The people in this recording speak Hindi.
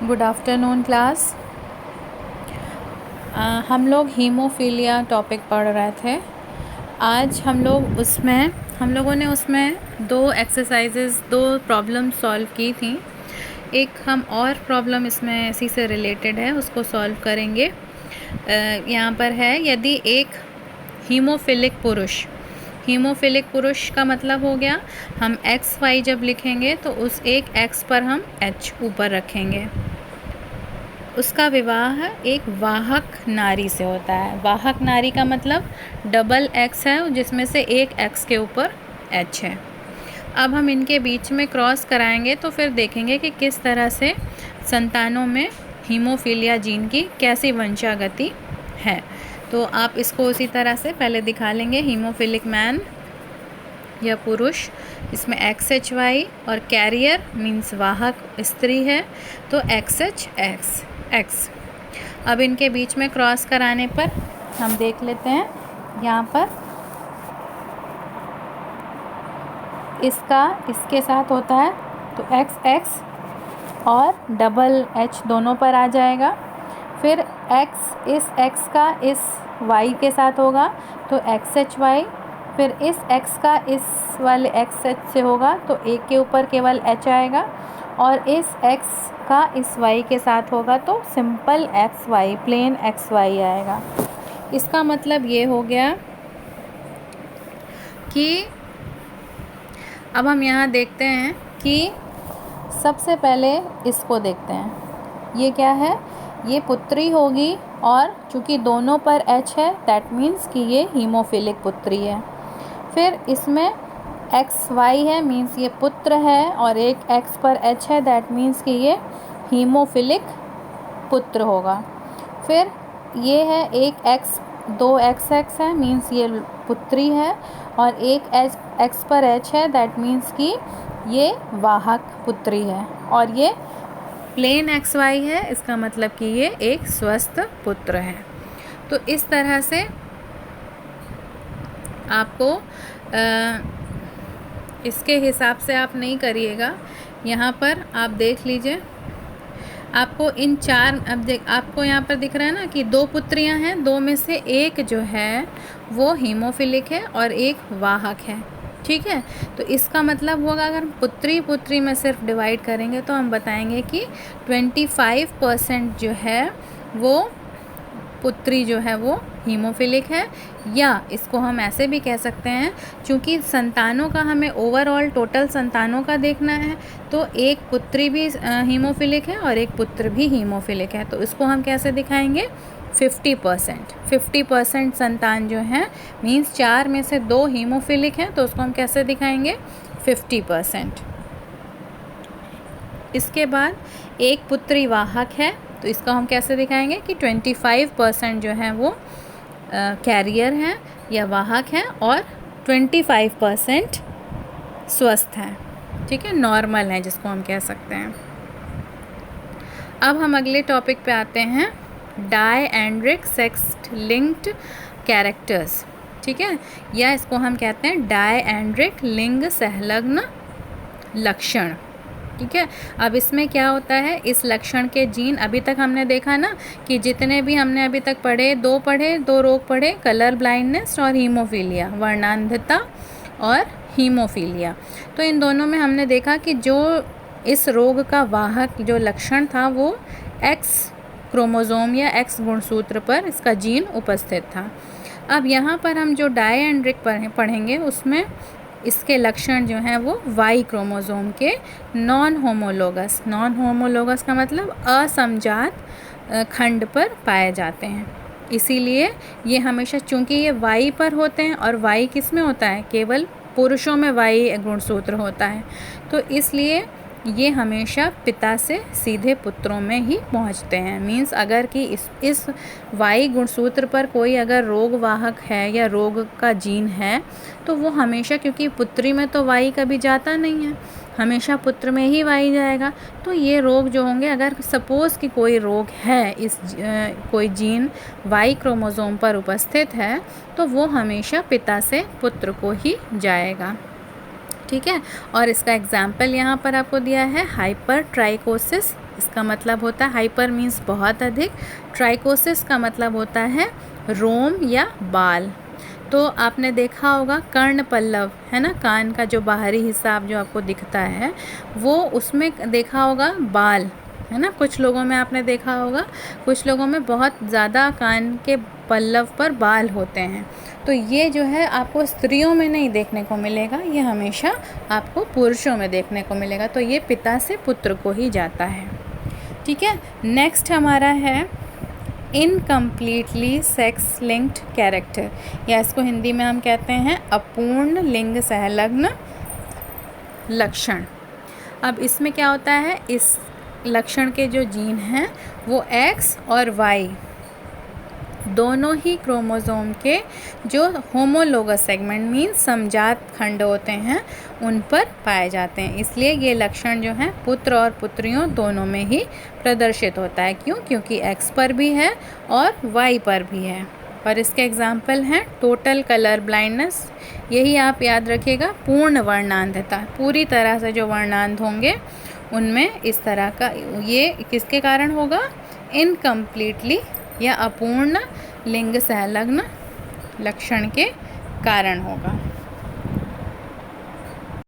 Good afternoon class. हम लोग हीमोफीलिया टॉपिक पढ़ रहे थे। आज हम लोगों ने उसमें दो एक्सरसाइजेस, दो प्रॉब्लम सॉल्व की थी। एक हम और प्रॉब्लम इसमें इसी से रिलेटेड है, उसको सॉल्व करेंगे। यहाँ पर है, यदि एक हीमोफिलिक पुरुष का मतलब हो गया, हम XY जब लिखेंगे तो उस एक X पर हम H ऊपर रखेंगे। उसका विवाह एक वाहक नारी से होता है। वाहक नारी का मतलब डबल X है, जिसमें से एक X के ऊपर H है। अब हम इनके बीच में क्रॉस कराएंगे तो फिर देखेंगे कि किस तरह से संतानों में हीमोफीलिया जीन की कैसी वंशागति है। तो आप इसको उसी तरह से पहले दिखा लेंगे। हीमोफिलिक मैन या पुरुष, इसमें XHY और कैरियर मीन्स वाहक स्त्री है, तो XHX। अब इनके बीच में क्रॉस कराने पर हम देख लेते हैं, यहाँ पर इसका इसके साथ होता है तो XX और डबल H दोनों पर आ जाएगा। फिर X इस X का इस Y के साथ होगा तो XHY। फिर इस X का इस वाले XH से होगा तो एक के ऊपर केवल H आएगा, और इस X का इस Y के साथ होगा तो सिंपल XY, प्लेन XY आएगा। इसका मतलब ये हो गया कि अब हम यहाँ देखते हैं कि सबसे पहले इसको देखते हैं, ये क्या है, ये पुत्री होगी, और चूँकि दोनों पर H है दैट मीन्स कि ये हीमोफिलिक पुत्री है। फिर इसमें XY है मीन्स ये पुत्र है, और एक X पर H है दैट मीन्स कि ये हीमोफिलिक पुत्र होगा। फिर ये है एक X, दो XX है मीन्स ये पुत्री है, और एक X पर H है दैट मीन्स कि ये वाहक पुत्री है, और ये प्लेन XY है, इसका मतलब कि ये एक स्वस्थ पुत्र है। तो इस तरह से आपको इसके हिसाब से आप नहीं करिएगा। यहाँ पर आप देख लीजिए, आपको इन चार, आपको यहाँ पर दिख रहा है ना कि दो पुत्रियाँ हैं, दो में से एक जो है वो हीमोफिलिक है और एक वाहक है, ठीक है। तो इसका मतलब होगा, अगर पुत्री में सिर्फ डिवाइड करेंगे तो हम बताएंगे कि 25% जो है वो पुत्री जो है वो हीमोफिलिक है। या इसको हम ऐसे भी कह सकते हैं, क्योंकि संतानों का हमें ओवरऑल टोटल संतानों का देखना है, तो एक पुत्री भी हीमोफिलिक है और एक पुत्र भी हीमोफिलिक है। तो इसको हम कैसे दिखाएंगे, 50% संतान जो है मीन्स 4 में से 2 हीमोफिलिक हैं, तो उसको हम कैसे दिखाएंगे, 50%। इसके बाद एक पुत्री वाहक है, तो इसका हम कैसे दिखाएंगे कि 25% जो है वो कैरियर हैं या वाहक हैं, और 25% स्वस्थ हैं, ठीक है, नॉर्मल है जिसको हम कह सकते हैं। अब हम अगले टॉपिक पे आते हैं, डायएंड्रिक सेक्स लिंक्ड कैरेक्टर्स, ठीक है, या इसको हम कहते हैं डायएंड्रिक लिंग संलग्न लक्षण, ठीक है। अब इसमें क्या होता है, इस लक्षण के जीन, अभी तक हमने देखा ना कि जितने भी हमने अभी तक दो रोग पढ़े, कलर ब्लाइंडनेस और हीमोफीलिया, वर्णांधता और हीमोफीलिया। तो इन दोनों में हमने देखा कि जो इस रोग का वाहक जो लक्षण था वो X क्रोमोसोम या X गुणसूत्र पर इसका जीन उपस्थित था। अब यहाँ पर हम जो डायएंड्रिक पढ़ेंगे उसमें इसके लक्षण जो हैं वो Y क्रोमोसोम के नॉन होमोलोगस का मतलब असमजात खंड पर पाए जाते हैं। इसीलिए ये हमेशा, चूँकि ये Y पर होते हैं, और Y किस में होता है, केवल पुरुषों में Y गुणसूत्र होता है, तो इसलिए ये हमेशा पिता से सीधे पुत्रों में ही पहुंचते हैं। मीन्स अगर कि इस Y गुणसूत्र पर कोई अगर रोग वाहक है या रोग का जीन है, तो वो हमेशा, क्योंकि पुत्री में तो Y कभी जाता नहीं है, हमेशा पुत्र में ही Y जाएगा। तो ये रोग जो होंगे, अगर सपोज़ कि कोई रोग है, कोई जीन Y क्रोमोसोम पर उपस्थित है, तो वो हमेशा पिता से पुत्र को ही जाएगा, ठीक है। और इसका एग्जाम्पल यहाँ पर आपको दिया है हाइपर ट्राइकोसिस। इसका मतलब होता है हाइपर मीन्स बहुत अधिक, ट्राइकोसिस का मतलब होता है रोम या बाल। तो आपने देखा होगा कर्ण पल्लव है ना, कान का जो बाहरी हिस्सा जो आपको दिखता है वो उसमें देखा होगा बाल है ना। कुछ लोगों में आपने देखा होगा, कुछ लोगों में बहुत ज़्यादा कान के पल्लव पर बाल होते हैं। तो ये जो है आपको स्त्रियों में नहीं देखने को मिलेगा, ये हमेशा आपको पुरुषों में देखने को मिलेगा। तो ये पिता से पुत्र को ही जाता है, ठीक है। नेक्स्ट हमारा है इनकम्प्लीटली सेक्स लिंक्ड कैरेक्टर, या इसको हिंदी में हम कहते हैं अपूर्ण लिंग संलग्न लक्षण। अब इसमें क्या होता है, इस लक्षण के जो जीन हैं वो X और Y दोनों ही क्रोमोसोम के जो होमोलोगस सेगमेंट मीन समजात खंड होते हैं उन पर पाए जाते हैं। इसलिए ये लक्षण जो हैं पुत्र और पुत्रियों दोनों में ही प्रदर्शित होता है। क्यों? क्योंकि X पर भी है और Y पर भी है। और इसके एग्जाम्पल हैं टोटल कलर ब्लाइंडनेस, यही आप याद रखिएगा, पूर्ण वर्णांधता, पूरी तरह से जो वर्णांध होंगे उनमें इस तरह का, ये किसके कारण होगा, इनकम्प्लीटली या अपूर्ण लिंग संलग्न लक्षण के कारण होगा।